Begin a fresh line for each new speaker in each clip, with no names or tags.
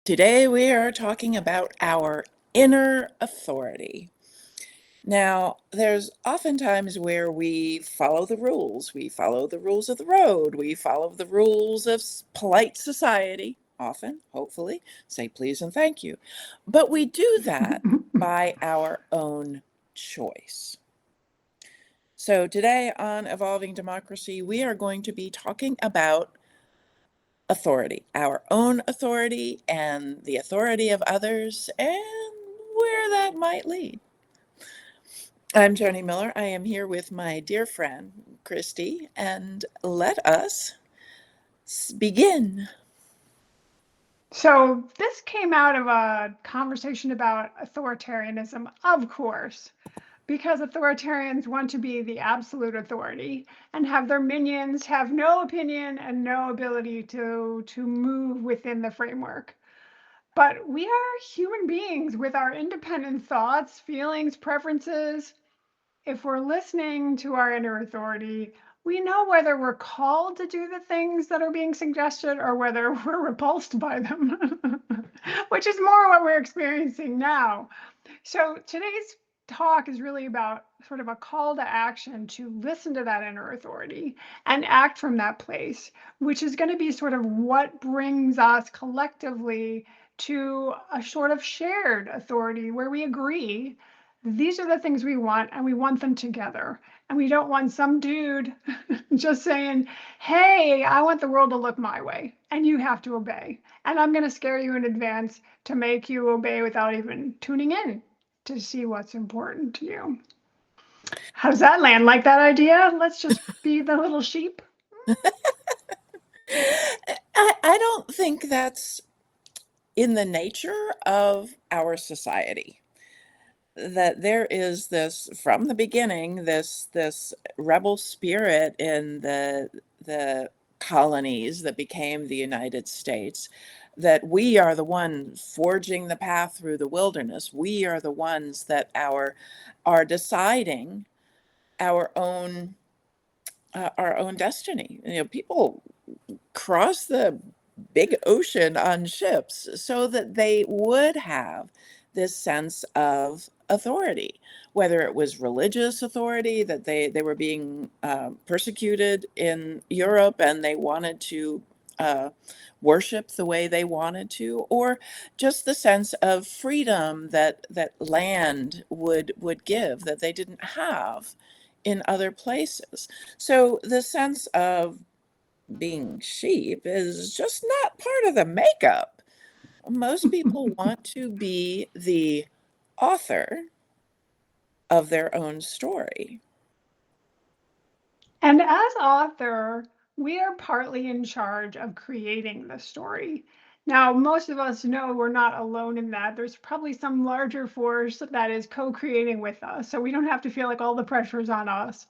Today we are talking about our inner authority. Now, there's oftentimes where we follow the rules. We follow the rules of the road. We follow the rules of polite society, often, hopefully, say please and thank you. But we do that by our own choice. So today on Evolving Democracy, we are going to be talking about authority, our own authority and the authority of others, and where that might lead. I'm Joni Miller. I am here with my dear friend, Christy, and let us begin.
So this came out of a conversation about authoritarianism, of course, because authoritarians want to be the absolute authority and have their minions have no opinion and no ability to move within the framework. But we are human beings with our independent thoughts, feelings, preferences. If we're listening to our inner authority, we know whether we're called to do the things that are being suggested or whether we're repulsed by them, which is more what we're experiencing now. So today's talk is really about sort of a call to action to listen to that inner authority and act from that place, which is going to be sort of what brings us collectively to a sort of shared authority where we agree these are the things we want and we want them together. And we don't want some dude just saying, hey, I want the world to look my way and you have to obey. And I'm going to scare you in advance to make you obey without even tuning in to see what's important to you. How does that land? Like that idea? Let's just be the little sheep.
I don't think that's in the nature of our society. That there is this from the beginning, this rebel spirit in the colonies that became the United States, that we are the ones forging the path through the wilderness. We are the ones that are deciding our own destiny. People cross the big ocean on ships so that they would have this sense of authority, whether it was religious authority, that they were being persecuted in Europe and they wanted to worship the way they wanted to, or just the sense of freedom that land would give that they didn't have in other places. So the sense of being sheep is just not part of the makeup. Most people want to be the author of their own story.
And as author, we are partly in charge of creating the story. Now, most of us know we're not alone in that. There's probably some larger force that is co-creating with us. So we don't have to feel like all the pressure is on us.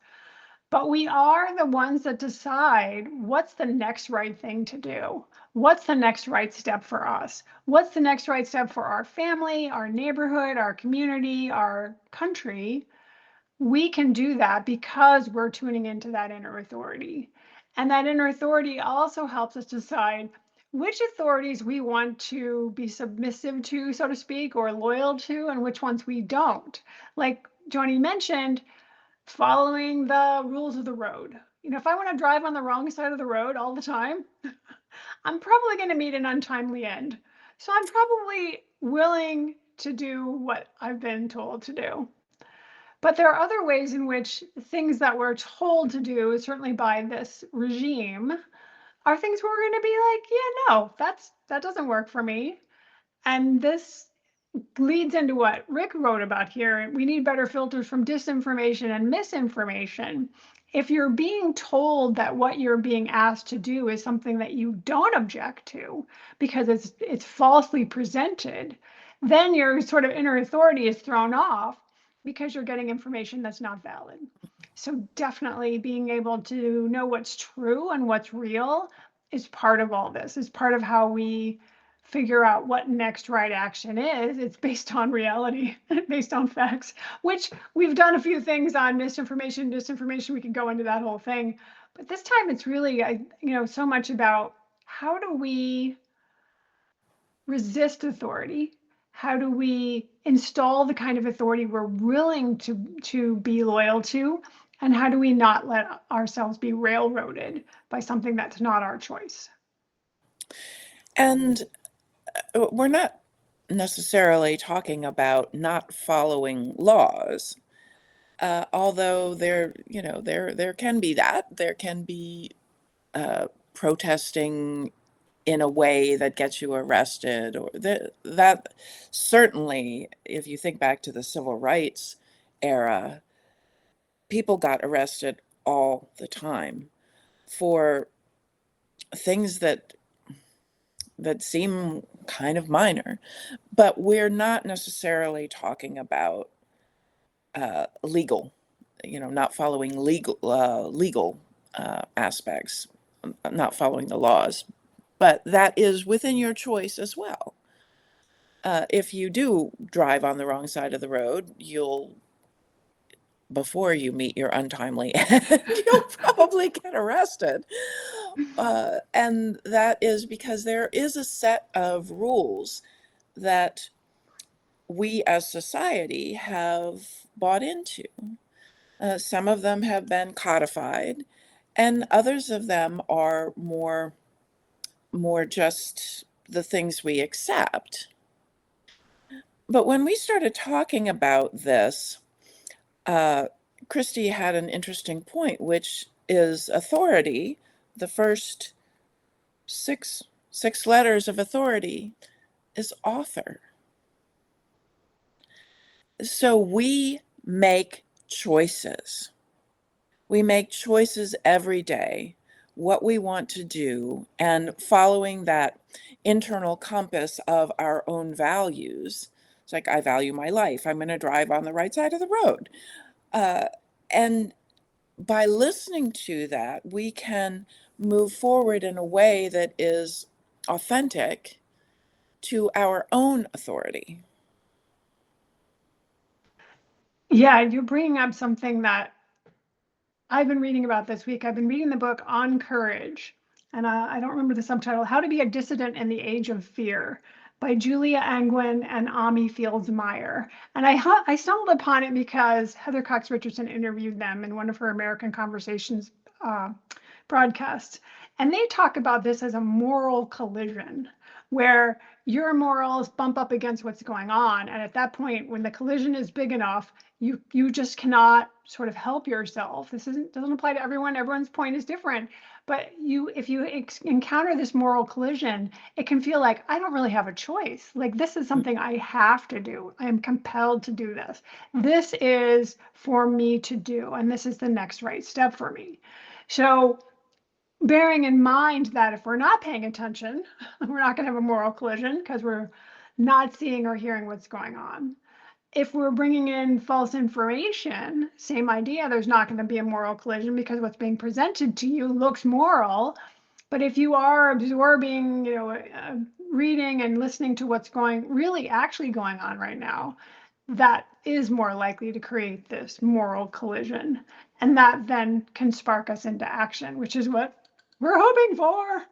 But we are the ones that decide what's the next right thing to do. What's the next right step for us? What's the next right step for our family, our neighborhood, our community, our country? We can do that because we're tuning into that inner authority. And that inner authority also helps us decide which authorities we want to be submissive to, so to speak, or loyal to, and which ones we don't. Like Joni mentioned, following the rules of the road. If I want to drive on the wrong side of the road all the time, I'm probably going to meet an untimely end. So I'm probably willing to do what I've been told to do. But there are other ways in which things that we're told to do, certainly by this regime, are things where we're going to be like, yeah, no, that doesn't work for me. And this leads into what Rick wrote about here. We need better filters from disinformation and misinformation. If you're being told that what you're being asked to do is something that you don't object to because it's falsely presented, then your sort of inner authority is thrown off because you're getting information that's not valid. So definitely being able to know what's true and what's real is part of all this, is part of how we figure out what next right action is. It's based on reality, based on facts, which we've done a few things on misinformation, disinformation. We can go into that whole thing. But this time it's really, so much about how do we resist authority? How do we install the kind of authority we're willing to be loyal to? And how do we not let ourselves be railroaded by something that's not our choice?
And we're not necessarily talking about not following laws, although there can be that. There can be protesting in a way that gets you arrested, or that certainly, if you think back to the civil rights era, people got arrested all the time for things that seem kind of minor, but we're not necessarily talking about legal, not following legal aspects, not following the laws, but that is within your choice as well. If you do drive on the wrong side of the road, before you meet your untimely end, you'll probably get arrested. And that is because there is a set of rules that we as society have bought into. Some of them have been codified, and others of them are more just the things we accept. But when we started talking about this, uh, Christy had an interesting point, which is authority. The first six letters of authority is author. So we make choices. We make choices every day, what we want to do, and following that internal compass of our own values. It's like, I value my life. I'm going to drive on the right side of the road. And by listening to that, we can move forward in a way that is authentic to our own authority.
Yeah, you're bringing up something that I've been reading about this week. I've been reading the book On Courage, and I don't remember the subtitle, How to Be a Dissident in the Age of Fear by Julia Angwin and Ami Fields Meyer. And I stumbled upon it because Heather Cox Richardson interviewed them in one of her American Conversations broadcasts. And they talk about this as a moral collision where your morals bump up against what's going on. And at that point, when the collision is big enough, you just cannot sort of help yourself. This doesn't apply to everyone. Everyone's point is different. But if you encounter this moral collision, it can feel like I don't really have a choice. Like this is something I have to do. I am compelled to do this. This is for me to do, and this is the next right step for me. So bearing in mind that if we're not paying attention, we're not going to have a moral collision because we're not seeing or hearing what's going on. If we're bringing in false information, same idea, there's not going to be a moral collision because what's being presented to you looks moral. But if you are absorbing, reading and listening to what's really actually going on right now, that is more likely to create this moral collision. And that then can spark us into action, which is what we're hoping for.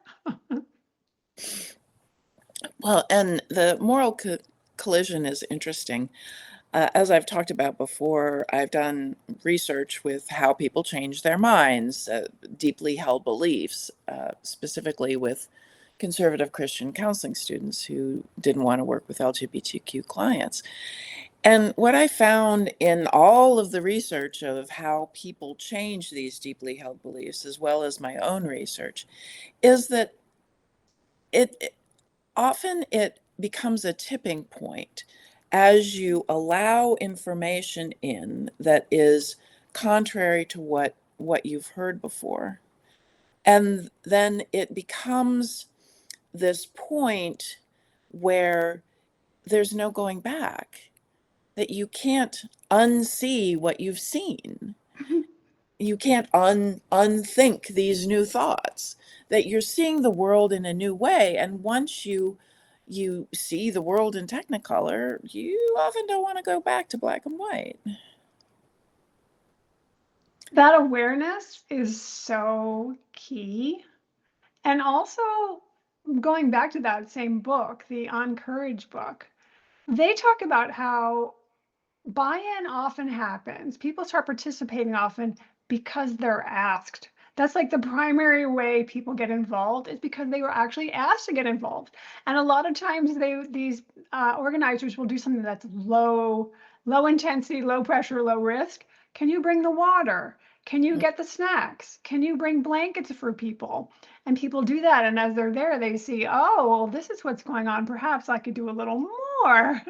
Well, and the moral collision is interesting. As I've talked about before, I've done research with how people change their minds, deeply held beliefs, specifically with conservative Christian counseling students who didn't want to work with LGBTQ clients. And what I found in all of the research of how people change these deeply held beliefs, as well as my own research, is that it often it becomes a tipping point as you allow information in that is contrary to what you've heard before. And then it becomes this point where there's no going back, that you can't unsee what you've seen. You can't unthink these new thoughts, that you're seeing the world in a new way. And once you see the world in technicolor, you often don't want to go back to black and white.
That awareness is so key. And also, going back to that same book, the On Courage book, they talk about how buy-in often happens. People start participating often because they're asked. That's like the primary way people get involved is because they were actually asked to get involved. And a lot of times these organizers will do something that's low intensity, low pressure, low risk. Can you bring the water? Can you get the snacks? Can you bring blankets for people? And people do that. And as they're there, they see, oh, well, this is what's going on. Perhaps I could do a little more.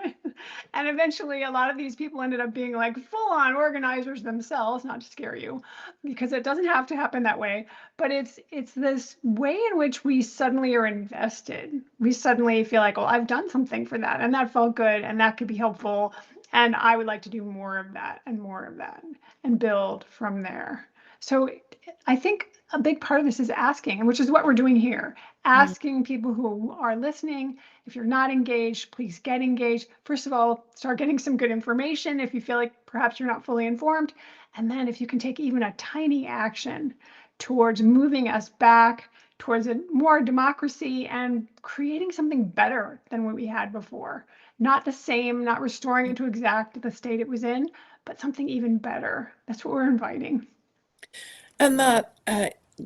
And eventually, a lot of these people ended up being like full on organizers themselves, not to scare you, because it doesn't have to happen that way. But it's this way in which we suddenly are invested. We suddenly feel like, oh, I've done something for that, and that felt good, and that could be helpful. And I would like to do more of that and more of that and build from there. So I think a big part of this is asking, which is what we're doing here,
Mm.
asking people who are listening. If you're not engaged, please get engaged. First of all, start getting some good information if you feel like perhaps you're not fully informed. And then if you can take even a tiny action towards moving us back towards a more democracy and creating something better than what we had before. Not the same, not restoring it to exact the state it was in, but something even better. That's what we're inviting.
And that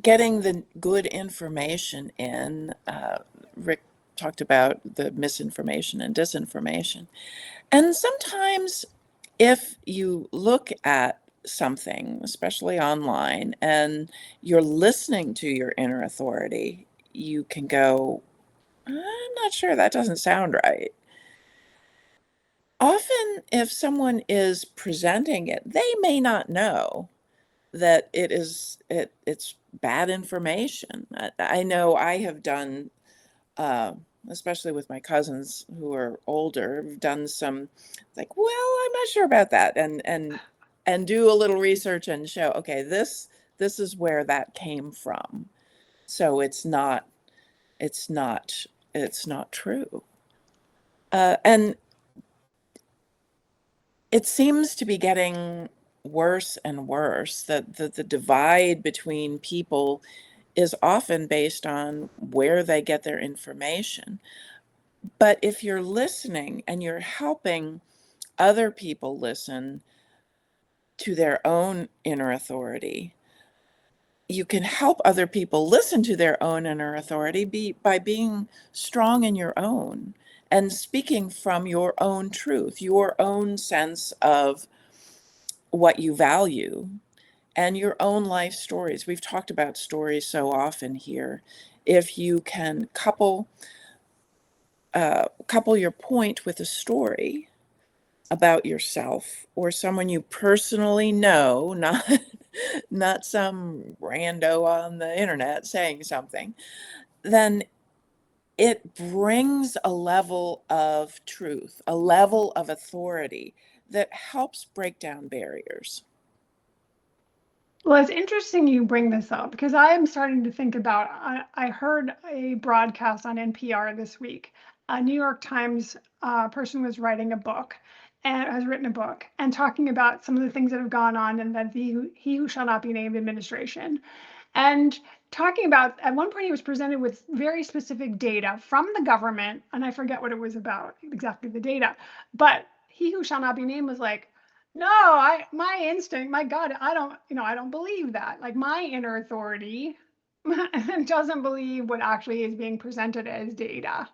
getting the good information in, Rick talked about the misinformation and disinformation. And sometimes if you look at something, especially online, and you're listening to your inner authority, you can go, I'm not sure, that doesn't sound right. Often, if someone is presenting it, they may not know that it's bad information. I know I have done, uh, especially with my cousins who are older, have done some like, well, I'm not sure about that, and do a little research and show, okay, this is where that came from. So it's not it's not true. And it seems to be getting worse and worse, that the divide between people is often based on where they get their information. But if you're listening and you're helping other people listen to their own inner authority, you can help other people listen to their own inner authority by being strong in your own and speaking from your own truth, your own sense of what you value, and your own life stories. We've talked about stories so often here. If you can couple your point with a story about yourself or someone you personally know, not some rando on the internet saying something, then it brings a level of truth, a level of authority that helps break down barriers.
Well, it's interesting you bring this up because I am starting to think about. I heard a broadcast on NPR this week. A New York Times person was writing a book and has written a book and talking about some of the things that have gone on in the He Who Shall Not Be Named administration. And talking about, at one point, he was presented with very specific data from the government, and I forget what it was about, exactly the data. But he who shall not be named was like, no, my instinct, my gut, I don't believe that. Like my inner authority doesn't believe what actually is being presented as data.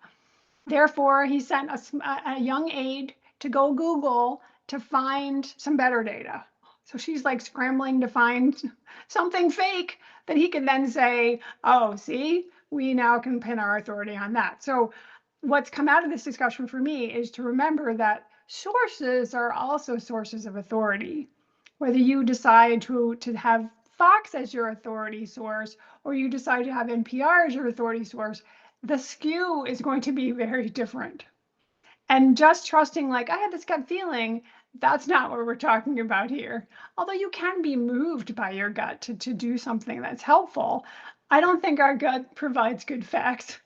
Therefore, he sent a young aide to go Google to find some better data. So she's like scrambling to find something fake that he can then say, oh, see, we now can pin our authority on that. So what's come out of this discussion for me is to remember that sources are also sources of authority. Whether you decide to have Fox as your authority source or you decide to have NPR as your authority source, the skew is going to be very different. And just trusting, like, I had this gut feeling, that's not what we're talking about here. Although you can be moved by your gut to do something that's helpful, I don't think our gut provides good facts.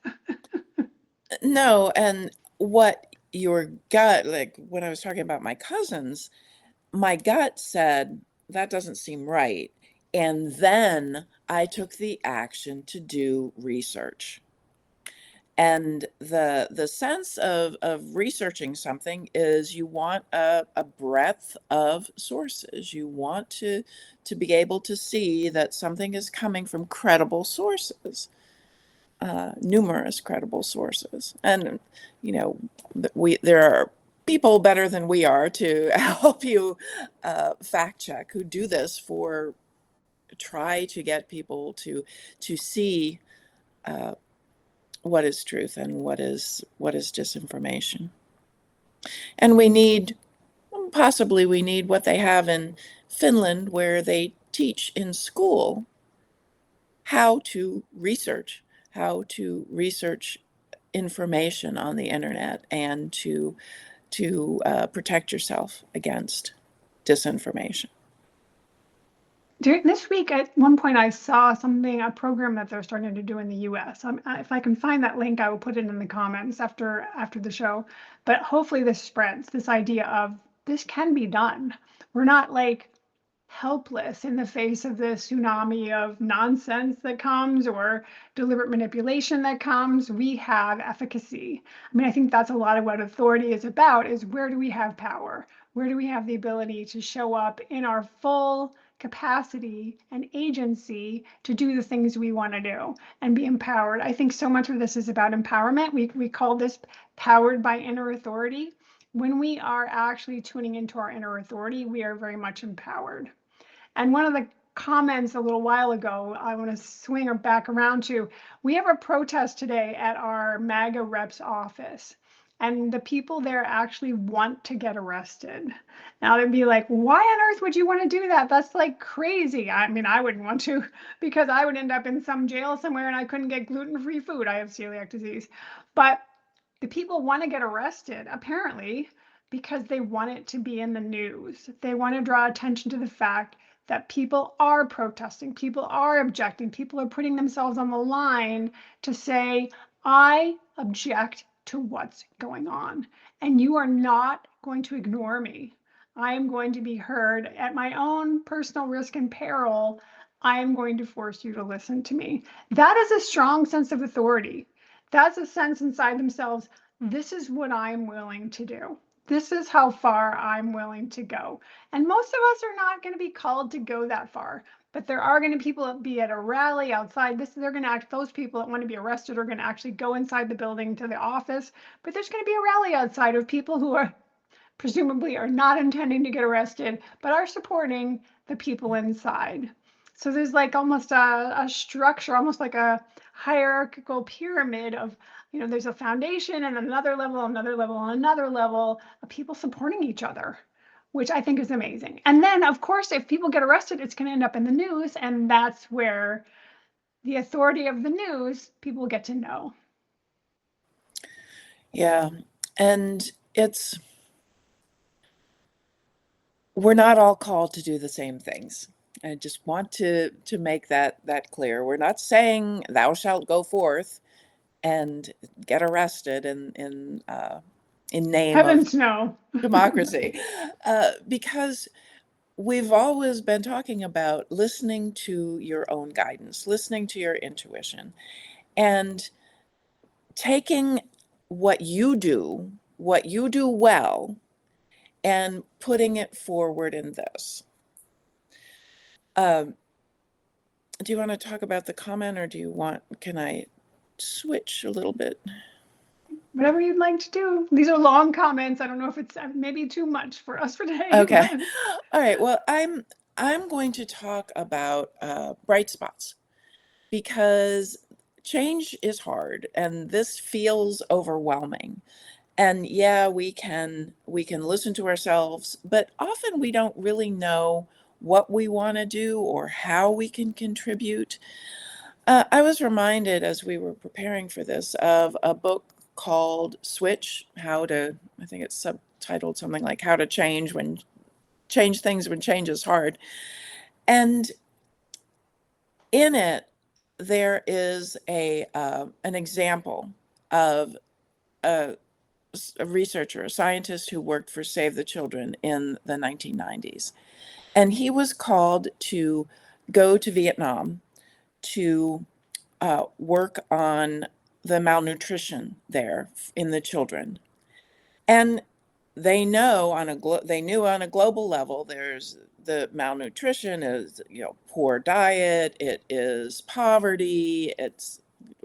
No, and what your gut, like when I was talking about my cousins, my gut said, that doesn't seem right. And then I took the action to do research. And the sense of researching something is you want a breadth of sources. You want to be able to see that something is coming from credible sources, numerous credible sources. And, you know, there are people better than we are to help you fact check who do this for try to get people to see what is truth and what is disinformation. And possibly we need what they have in Finland, where they teach in school how to research information on the internet and to protect yourself against disinformation.
During this week, at one point, I saw a program that they're starting to do in the US. If I can find that link, I will put it in the comments after the show. But hopefully this spreads, this idea of this can be done. We're not like helpless in the face of the tsunami of nonsense that comes or deliberate manipulation that comes. We have efficacy. I mean, I think that's a lot of what authority is about, is where do we have power? Where do we have the ability to show up in our full capacity and agency to do the things we want to do and be empowered? I think so much of this is about empowerment. We call this powered by inner authority. When we are actually tuning into our inner authority, we are very much empowered. And one of the comments a little while ago, I want to swing her back around to, we have a protest today at our MAGA reps office. And the people there actually want to get arrested. Now they'd be like, why on earth would you want to do that? That's like crazy. I mean, I wouldn't want to, because I would end up in some jail somewhere and I couldn't get gluten-free food. I have celiac disease. But the people want to get arrested, apparently, because they want it to be in the news. They want to draw attention to the fact that people are protesting, people are objecting, people are putting themselves on the line to say, I object to what's going on, and you are not going to ignore me. I am going to be heard at my own personal risk and peril. I am going to force you to listen to me. That is a strong sense of authority. That's a sense inside themselves. This is what I'm willing to do. This is how far I'm willing to go. And most of us are not going to be called to go that far, but there are going to people that be at a rally outside. They're going to act, those people that want to be arrested are going to actually go inside the building to the office, but there's going to be a rally outside of people who are presumably are not intending to get arrested, but are supporting the people inside. So there's like almost a structure, almost like a hierarchical pyramid of, there's a foundation and another level, another level, another level of people supporting each other, which I think is amazing. And then, of course, if people get arrested, it's going to end up in the news. And that's where the authority of the news, people get to know.
Yeah. And we're not all called to do the same things. I just want to make that clear. We're not saying thou shalt go forth and get arrested in name of
Heavens no.
democracy, because we've always been talking about listening to your own guidance, listening to your intuition, and taking what you do well, and putting it forward in this. Um, do you want to talk about the comment, or can I switch a little bit?
Whatever you'd like to do. These are long comments. I don't know if it's maybe too much for us for today.
Okay.
But...
All right. Well, I'm going to talk about bright spots, because change is hard and this feels overwhelming. And yeah, we can listen to ourselves, but often we don't really know what we want to do or how we can contribute. I was reminded as we were preparing for this of a book called Switch, I think it's subtitled something like How to Change Things When Change is Hard. And in it, there is an example of a researcher, a scientist who worked for Save the Children in the 1990s. And he was called to go to Vietnam to work on the malnutrition there in the children. And they know they knew on a global level there's the malnutrition is, poor diet, it is poverty, it's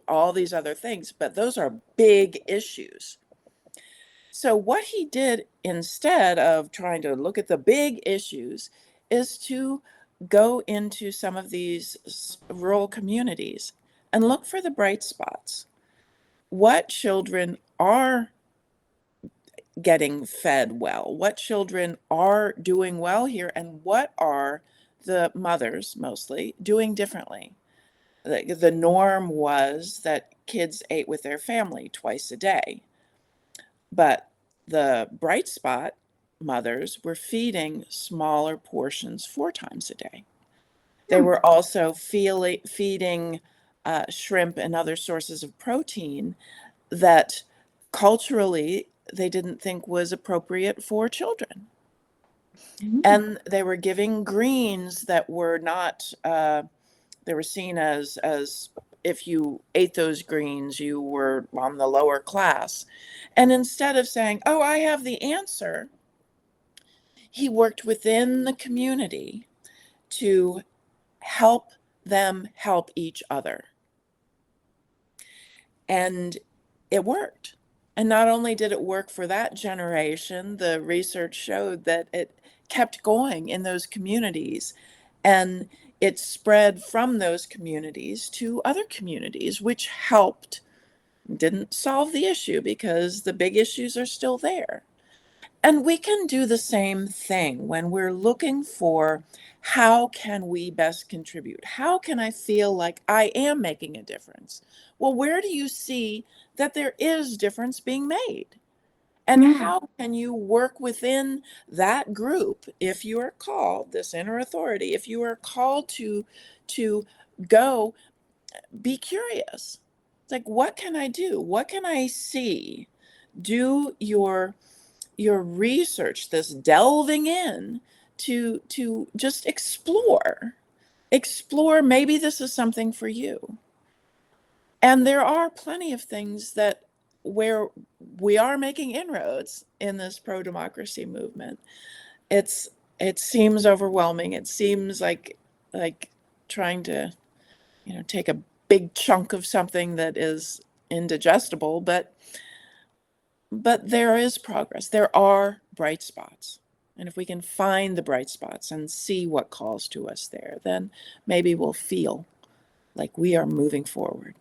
all these other things, but those are big issues. So what he did instead of trying to look at the big issues is to go into some of these rural communities and look for the bright spots. What children are getting fed well? What children are doing well here? And what are the mothers mostly doing differently? The norm was that kids ate with their family twice a day. But the bright spot mothers were feeding smaller portions 4 times a day. They
Hmm.
were also feeding shrimp and other sources of protein that culturally they didn't think was appropriate for children.
Hmm.
And they were giving greens that were not, they were seen as if you ate those greens, you were on the lower class. And instead of saying, oh, I have the answer, he worked within the community to help them help each other. And it worked. And not only did it work for that generation, the research showed that it kept going in those communities and it spread from those communities to other communities, which helped. Didn't solve the issue because the big issues are still there. And we can do the same thing when we're looking for how can we best contribute? How can I feel like I am making a difference? Well, where do you see that there is difference being made? And
Hmm.
how can you work within that group if you are called this inner authority, if you are called to go be curious. It's like, what can I do? What can I see? Do your research, this delving in to just explore. Explore, maybe this is something for you. And there are plenty of things that where we are making inroads in this pro-democracy movement. It's it seems overwhelming. It seems like trying to take a big chunk of something that is indigestible, but there is progress. There are bright spots. And if we can find the bright spots and see what calls to us there, then maybe we'll feel like we are moving forward.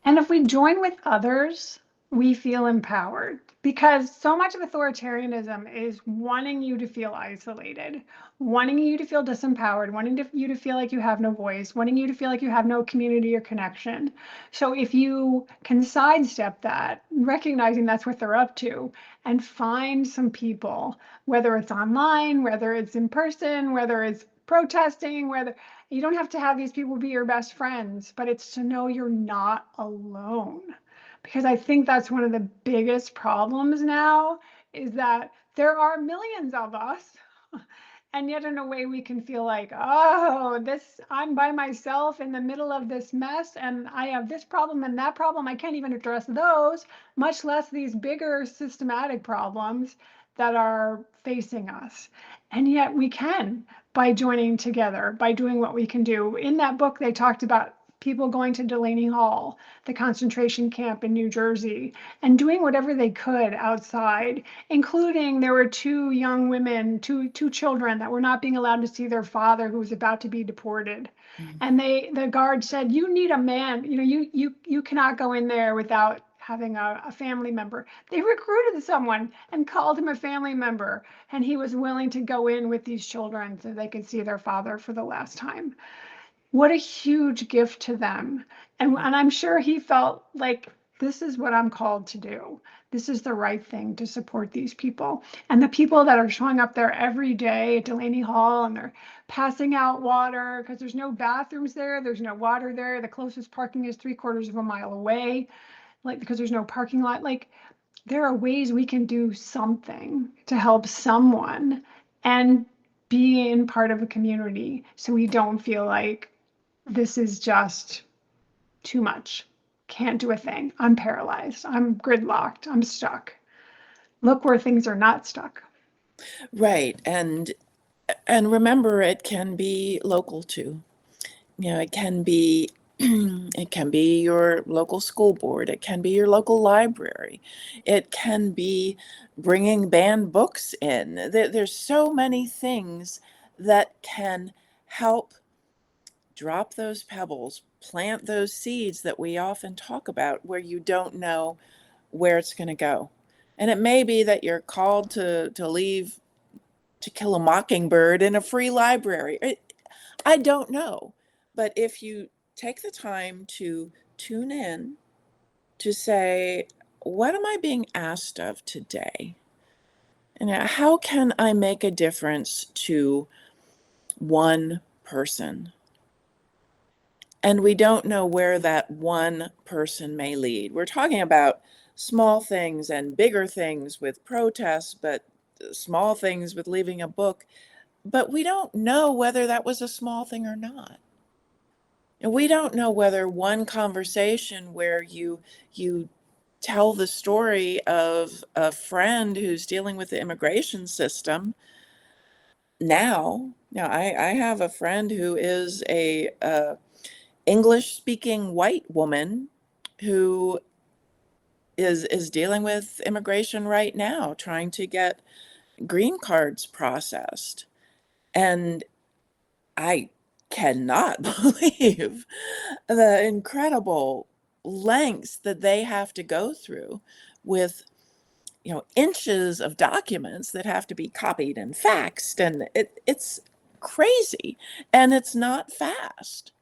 And if we join with others, we feel empowered because so much of authoritarianism is wanting you to feel isolated, wanting you to feel disempowered, you to feel like you have no voice, wanting you to feel like you have no community or connection. So if you can sidestep that, recognizing that's what they're up to, and find some people, whether it's online, whether it's in person, whether it's protesting, whether you don't have to have these people be your best friends, but it's to know you're not alone. Because I think that's one of the biggest problems now is that there are millions of us. And yet, in a way, we can feel like, oh, I'm by myself in the middle of this mess, and I have this problem and that problem. I can't even address those, much less these bigger systematic problems that are facing us. And yet, we can by joining together, by doing what we can do. In that book, they talked about people going to Delaney Hall, the concentration camp in New Jersey, and doing whatever they could outside, including there were two young women, two children that were not being allowed to see their father who was about to be deported.
Mm.
And the guard said, you need a man, you cannot go in there without having a family member. They recruited someone and called him a family member, and he was willing to go in with these children so they could see their father for the last time. What a huge gift to them. And I'm sure he felt like this is what I'm called to do. This is the right thing to support these people. And the people that are showing up there every day at Delaney Hall and they're passing out water because there's no bathrooms there, there's no water there. The closest parking is 3/4 of a mile away, like because there's no parking lot. Like there are ways we can do something to help someone and be in part of a community so we don't feel like this is just too much. Can't do a thing. I'm paralyzed. I'm gridlocked. I'm stuck. Look where things are not stuck.
Right. And remember, it can be local too. It can be it can be your local school board, it can be your local library, it can be bringing banned books in. There's so many things that can help drop those pebbles, plant those seeds that we often talk about where you don't know where it's going to go. And it may be that you're called to leave To Kill a Mockingbird in a free library. I don't know. But if you take the time to tune in to say, what am I being asked of today? And how can I make a difference to one person? And we don't know where that one person may lead. We're talking about small things and bigger things with protests, but small things with leaving a book. But we don't know whether that was a small thing or not. And we don't know whether one conversation where you tell the story of a friend who's dealing with the immigration system now I have a friend who is a English speaking white woman who is dealing with immigration right now, trying to get green cards processed. And I cannot believe the incredible lengths that they have to go through with, inches of documents that have to be copied and faxed. And it's crazy. And it's not fast.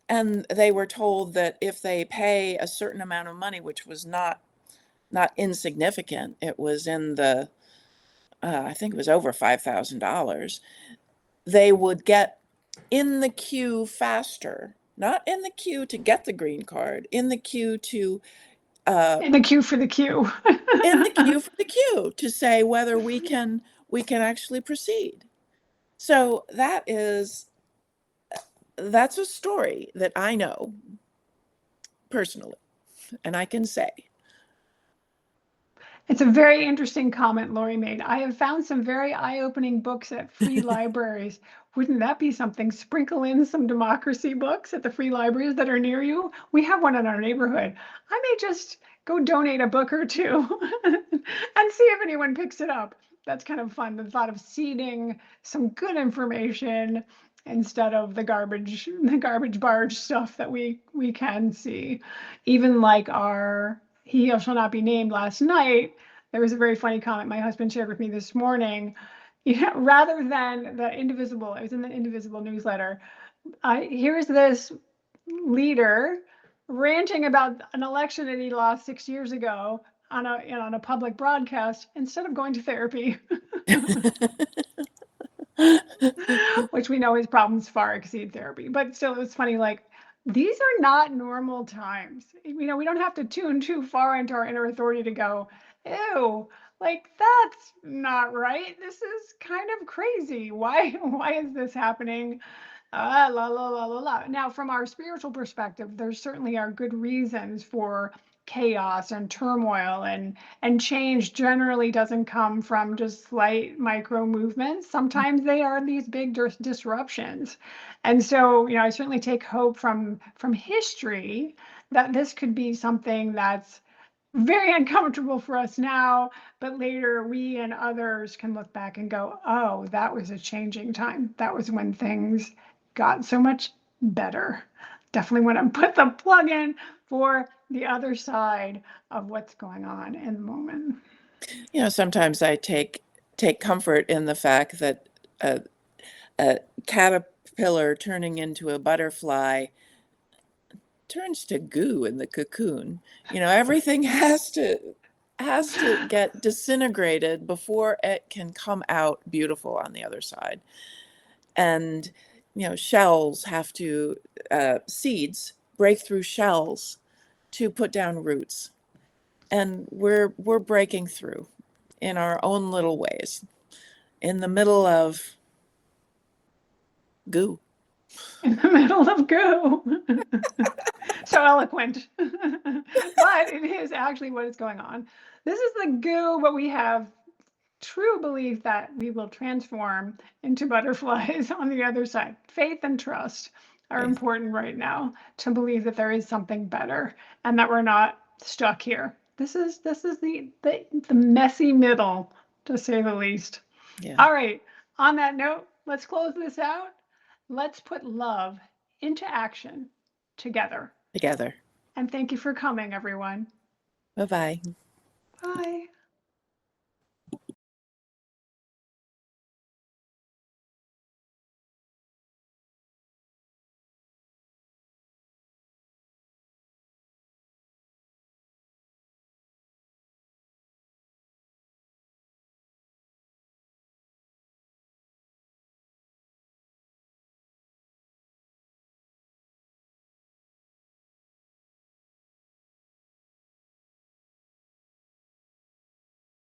And they were told that if they pay a certain amount of money, which was not insignificant, it was in the I think it was over $5,000, they would get in the queue faster, not in the queue to get the green card, in the queue to
In the queue for the queue.
in the queue for the queue to say whether we can actually proceed. So that's a story that I know personally, and I can say.
It's a very interesting comment Lori made. I have found some very eye-opening books at free libraries. Wouldn't that be something? Sprinkle in some democracy books at the free libraries that are near you. We have one in our neighborhood. I may just go donate a book or two and see if anyone picks it up. That's kind of fun. The thought of seeding some good information instead of the garbage barge stuff that we can see. Even like our He Shall Not Be Named last night, there was a very funny comment my husband shared with me this morning. Rather than the Indivisible, it was in the Indivisible newsletter. Here's this leader ranting about an election that he lost 6 years ago on a public broadcast instead of going to therapy. Which we know his problems far exceed therapy. But still, it was funny. Like, these are not normal times. We don't have to tune too far into our inner authority to go, ew, like that's not right. This is kind of crazy. Why is this happening? La la la la la. Now, from our spiritual perspective, there certainly are good reasons for chaos and turmoil, and change generally doesn't come from just slight micro movements. Sometimes they are these big disruptions. And so, I certainly take hope from history that this could be something that's very uncomfortable for us now, but later we and others can look back and go, oh, that was a changing time. That was when things got so much better. Definitely want to put the plug in for the other side of what's going on in the moment.
Sometimes I take comfort in the fact that a caterpillar turning into a butterfly turns to goo in the cocoon. Everything has to get disintegrated before it can come out beautiful on the other side. And shells have to seeds break through shells to put down roots. And we're breaking through in our own little ways in the middle of goo.
In the middle of goo. So eloquent. But it is actually what is going on. This is the goo, but we have true belief that we will transform into butterflies on the other side. Faith and trust are
Yes.
important right now to believe that there is something better and that we're not stuck here. This is the messy middle, to say the least.
Yeah.
All right. On that note, let's close this out. Let's put love into action together.
Together.
And thank you for coming, everyone.
Bye bye.
Bye.